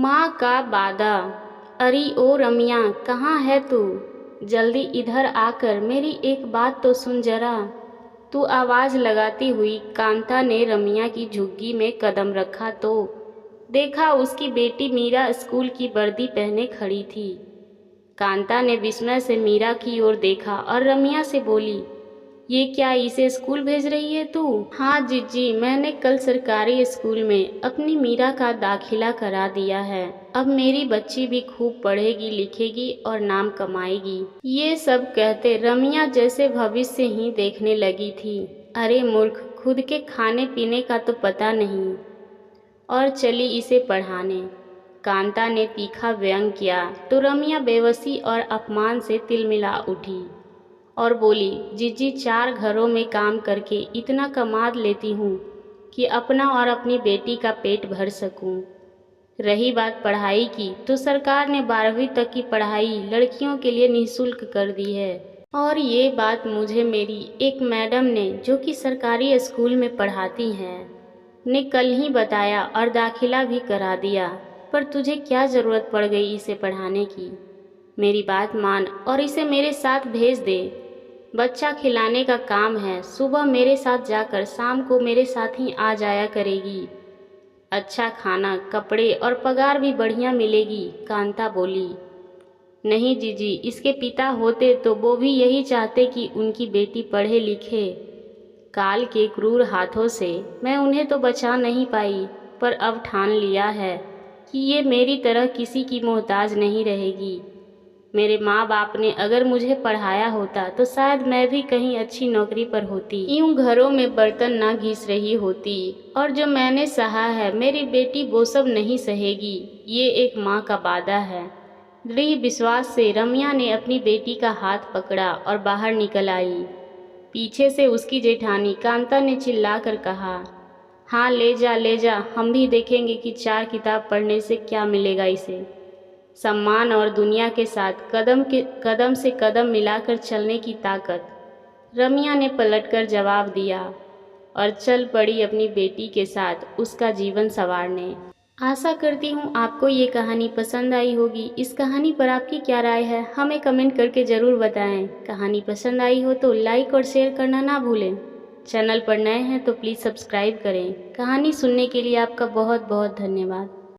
माँ का वादा। अरे ओ रमिया, कहाँ है तू? जल्दी इधर आकर मेरी एक बात तो सुन जरा। तू आवाज़ लगाती हुई कांता ने रमिया की झुग्गी में कदम रखा तो देखा उसकी बेटी मीरा स्कूल की वर्दी पहने खड़ी थी। कांता ने विस्मय से मीरा की ओर देखा और रमिया से बोली, ये क्या इसे स्कूल भेज रही है तू? हाँ जीजी, मैंने कल सरकारी स्कूल में अपनी मीरा का दाखिला करा दिया है। अब मेरी बच्ची भी खूब पढ़ेगी लिखेगी और नाम कमाएगी। ये सब कहते रमिया जैसे भविष्य ही देखने लगी थी। अरे मूर्ख, खुद के खाने पीने का तो पता नहीं और चली इसे पढ़ाने। कांता ने तीखा व्यंग किया तो रमिया बेबसी और अपमान से तिलमिला उठी और बोली, जीजी 4 घरों में काम करके इतना कमा लेती हूँ कि अपना और अपनी बेटी का पेट भर सकूँ। रही बात पढ़ाई की तो सरकार ने 12वीं तक की पढ़ाई लड़कियों के लिए निःशुल्क कर दी है। और ये बात मुझे मेरी एक मैडम ने, जो कि सरकारी स्कूल में पढ़ाती हैं, ने कल ही बताया और दाखिला भी करा दिया। पर तुझे क्या ज़रूरत पड़ गई इसे पढ़ाने की? मेरी बात मान और इसे मेरे साथ भेज दे। बच्चा खिलाने का काम है, सुबह मेरे साथ जाकर शाम को मेरे साथ ही आ जाया करेगी। अच्छा खाना, कपड़े और पगार भी बढ़िया मिलेगी। कांता बोली, नहीं जीजी, इसके पिता होते तो वो भी यही चाहते कि उनकी बेटी पढ़े लिखे। काल के क्रूर हाथों से मैं उन्हें तो बचा नहीं पाई, पर अब ठान लिया है कि ये मेरी तरह किसी की मोहताज नहीं रहेगी। मेरे माँ बाप ने अगर मुझे पढ़ाया होता तो शायद मैं भी कहीं अच्छी नौकरी पर होती, यूं घरों में बर्तन ना घिस रही होती। और जो मैंने सहा है मेरी बेटी वो सब नहीं सहेगी। ये एक माँ का वादा है। दृढ़ विश्वास से रमिया ने अपनी बेटी का हाथ पकड़ा और बाहर निकल आई। पीछे से उसकी जेठानी कांता ने चिल्लाकर कहा, हाँ ले जा, हम भी देखेंगे कि 4 किताब पढ़ने से क्या मिलेगा इसे। सम्मान और दुनिया के साथ कदम से कदम मिलाकर चलने की ताकत। रमिया ने पलटकर जवाब दिया और चल पड़ी अपनी बेटी के साथ उसका जीवन संवारने। आशा करती हूँ आपको ये कहानी पसंद आई होगी। इस कहानी पर आपकी क्या राय है हमें कमेंट करके ज़रूर बताएं। कहानी पसंद आई हो तो लाइक और शेयर करना ना भूलें। चैनल पर नए हैं तो प्लीज़ सब्सक्राइब करें। कहानी सुनने के लिए आपका बहुत बहुत धन्यवाद।